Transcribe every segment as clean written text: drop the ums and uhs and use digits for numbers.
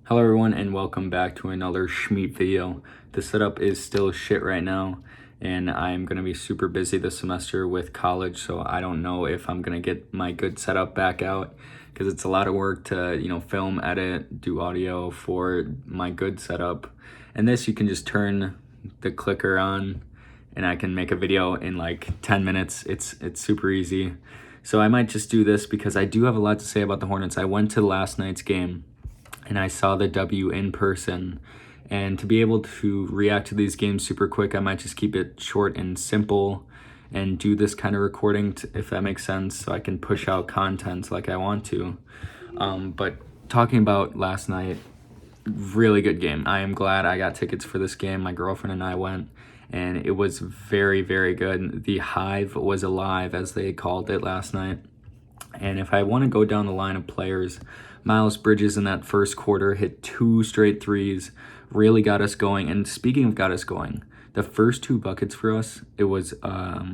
Hello everyone and welcome back to another Schmeat video. The setup is still shit right now and I'm going to be super busy this semester with college, so I don't know if I'm going to get my good setup back out because it's a lot of work to, film, edit, do audio for my good setup. And this, you can just turn the clicker on and I can make a video in like 10 minutes. It's super easy. So I might just do this because I do have a lot to say about the Hornets. I went to last night's game and I saw the W in person. And to be able to react to these games super quick, I might just keep it short and simple and do this kind of recording, if that makes sense, so I can push out content like I want to. But talking about last night, really good game. I am glad I got tickets for this game. My girlfriend and I went, and it was very, very good. The Hive was alive, as they called it last night. And if I want to go down the line of players, Miles Bridges in that first quarter hit 2 straight threes, really got us going. And speaking of got us going, the first 2 buckets for us, it was, I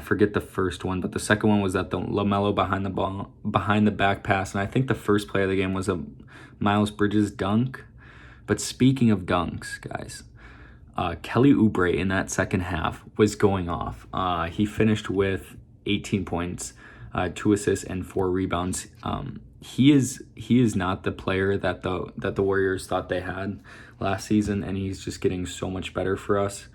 forget the first one, but the second one was at the LaMelo behind the back pass. And I think the first play of the game was a Miles Bridges dunk. But speaking of dunks, guys, Kelly Oubre in that second half was going off. He finished with 18 points, 2 assists, and 4 rebounds. He is not the player that the Warriors thought they had last season, and he's just getting so much better for us.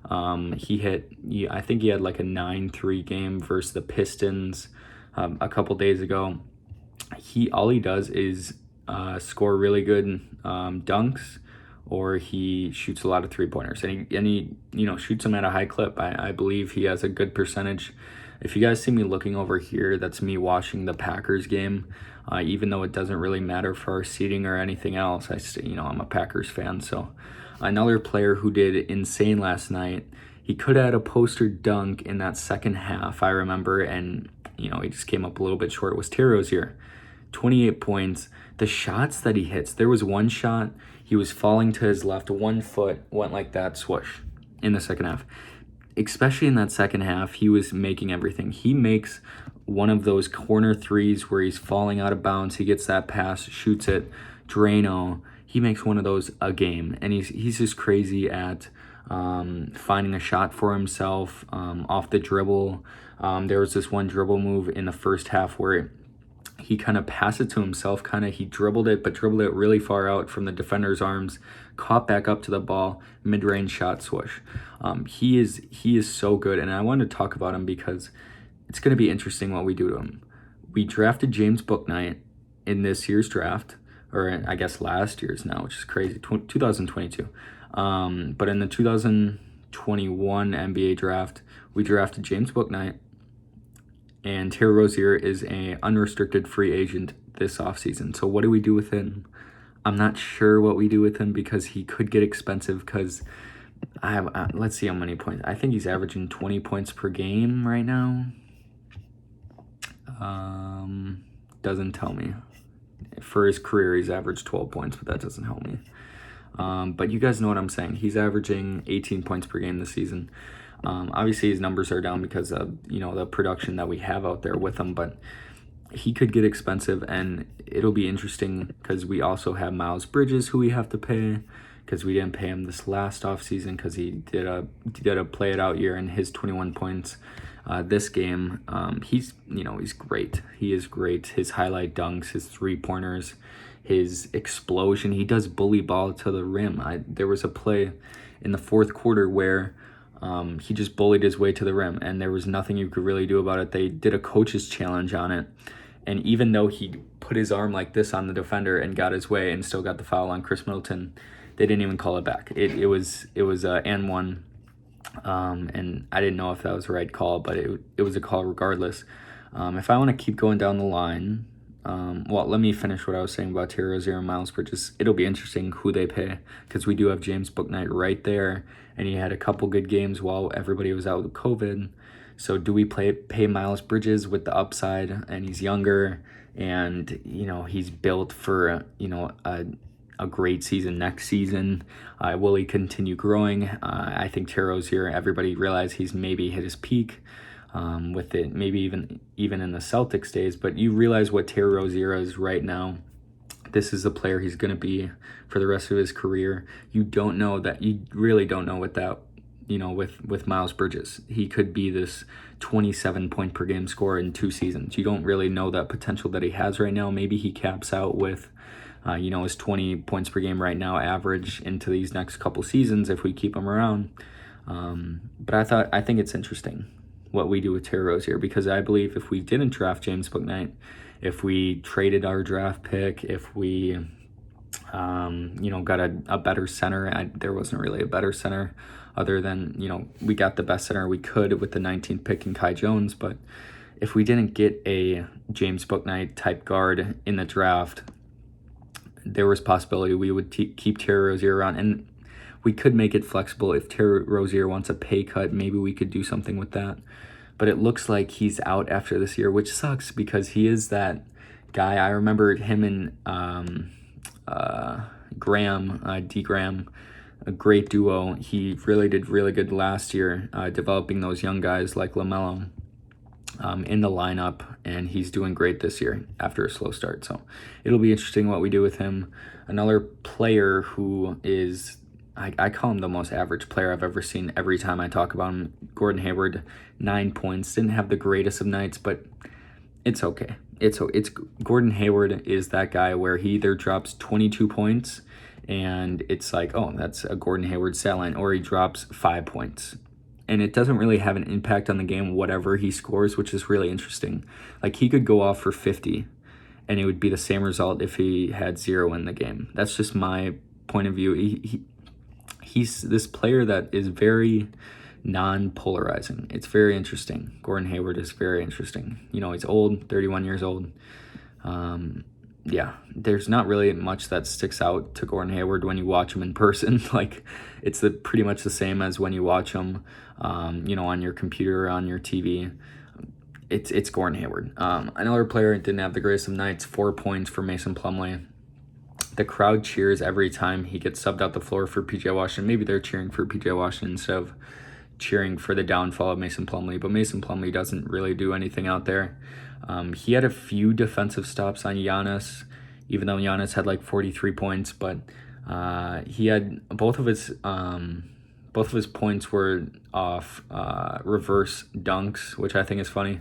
I think he had like a 9-3 game versus the Pistons a couple days ago. All he does is score really good dunks, or he shoots a lot of 3-pointers, and he shoots them at a high clip. I believe he has a good percentage. If you guys see me looking over here, that's me watching the Packers game. Even though it doesn't really matter for our seating or anything else, I'm a Packers fan. So another player who did insane last night, he could have had a poster dunk in that second half, I remember, and he just came up a little bit short, was Terry Rozier. 28 points. The shots that he hits, there was one shot, he was falling to his left, 1 foot went like that, swoosh, in the second half. Especially in that second half, he was making everything. He makes one of those corner threes where he's falling out of bounds. He gets that pass, shoots it. Drano, he makes one of those a game. And he's just crazy at finding a shot for himself off the dribble. There was this one dribble move in the first half where he kind of passed it to himself, he dribbled it, but dribbled it really far out from the defender's arms, caught back up to the ball, mid-range shot, swoosh. He is so good, and I wanted to talk about him because it's going to be interesting what we do to him. We drafted James Bouknight in this year's draft, or I guess last year's now, which is crazy, 2022. But in the 2021 NBA draft, we drafted James Bouknight, and Terry Rozier is an unrestricted free agent this offseason. So what do we do with him? I'm not sure what we do with him because he could get expensive because let's see how many points. I think he's averaging 20 points per game right now. Doesn't tell me. For his career, he's averaged 12 points, but that doesn't help me. But you guys know what I'm saying. He's averaging 18 points per game this season. Obviously, his numbers are down because of the production that we have out there with him, but he could get expensive, and it'll be interesting because we also have Miles Bridges who we have to pay because we didn't pay him this last offseason because he did a play it out year, and his 21 points this game. He's great. He is great. His highlight dunks, his 3-pointers, his explosion. He does bully ball to the rim. There was a play in the fourth quarter where he just bullied his way to the rim, and there was nothing you could really do about it. They did a coach's challenge on it, and even though he put his arm like this on the defender and got his way and still got the foul on Chris Middleton, they didn't even call it back. It was and one, and I didn't know if that was the right call, but it was a call regardless. If I want to keep going down the line, let me finish what I was saying about Terry Rozier and Miles Bridges. It'll be interesting who they pay because we do have James Bouknight right there, and he had a couple good games while everybody was out with COVID. So do we pay Miles Bridges with the upside, and he's younger, and he's built for a great season next season? Will he continue growing? I think Terry Rozier, everybody realized he's maybe hit his peak. With it, maybe even in the Celtics days, but you realize what Terry Rozier is right now. this is the player he's going to be for the rest of his career. You really don't know what that, with Miles Bridges. He could be this 27 point per game scorer in 2 seasons. You don't really know that potential that he has right now. Maybe he caps out with, his 20 points per game right now average into these next couple seasons if we keep him around. But I think it's interesting what we do with Terry Rozier, because I believe if we didn't draft James Bouknight, if we traded our draft pick, if we got a better center, there wasn't really a better center other than, we got the best center we could with the 19th pick in Kai Jones. But if we didn't get a James Bouknight type guard in the draft, there was possibility we would keep Terry Rozier around, and we could make it flexible. If Terry Rozier wants a pay cut, maybe we could do something with that. But it looks like he's out after this year, which sucks because he is that guy. I remember him and D. Graham, a great duo. He really did really good last year, developing those young guys like LaMelo in the lineup, and he's doing great this year after a slow start. So it'll be interesting what we do with him. Another player who is, I call him the most average player I've ever seen every time I talk about him, Gordon Hayward. 9 points, didn't have the greatest of nights, but it's okay. It's Gordon Hayward is that guy where he either drops 22 points and it's like, oh, that's a Gordon Hayward stat line, or he drops 5 points. And it doesn't really have an impact on the game, whatever he scores, which is really interesting. Like, he could go off for 50 and it would be the same result if he had 0 in the game. That's just my point of view. He's this player that is very non-polarizing. It's very interesting. Gordon Hayward is very interesting. He's old, 31 years old. There's not really much that sticks out to Gordon Hayward when you watch him in person. Like, it's pretty much the same as when you watch him, on your computer, on your TV. It's Gordon Hayward. Another player didn't have the greatest of nights. 4 points for Mason Plumlee. The crowd cheers every time he gets subbed out the floor for PJ Washington. Maybe they're cheering for PJ Washington instead of cheering for the downfall of Mason Plumlee, but Mason Plumlee doesn't really do anything out there. He had a few defensive stops on Giannis, even though Giannis had like 43 points, but he had both of his points were off reverse dunks, which I think is funny.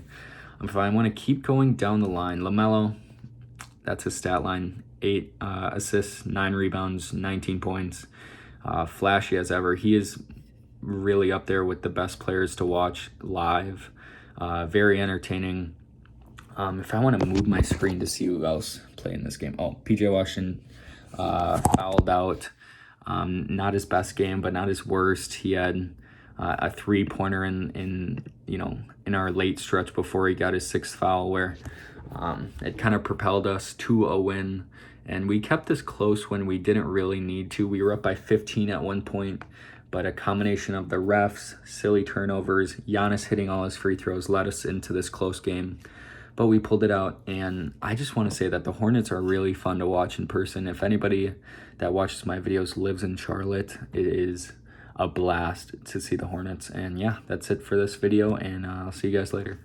If I want to keep going down the line, LaMelo, that's his stat line: 8 assists, 9 rebounds, 19 points. Flashy as ever. He is really up there with the best players to watch live. Very entertaining. If I want to move my screen to see who else played in this game. Oh, PJ Washington fouled out. Not his best game, but not his worst. He had a 3-pointer in our late stretch before he got his 6th foul, where it kind of propelled us to a win. And we kept this close when we didn't really need to. We were up by 15 at one point, but a combination of the refs, silly turnovers, Giannis hitting all his free throws led us into this close game. But we pulled it out, and I just want to say that the Hornets are really fun to watch in person. If anybody that watches my videos lives in Charlotte, it is a blast to see the Hornets. And yeah, that's it for this video, and I'll see you guys later.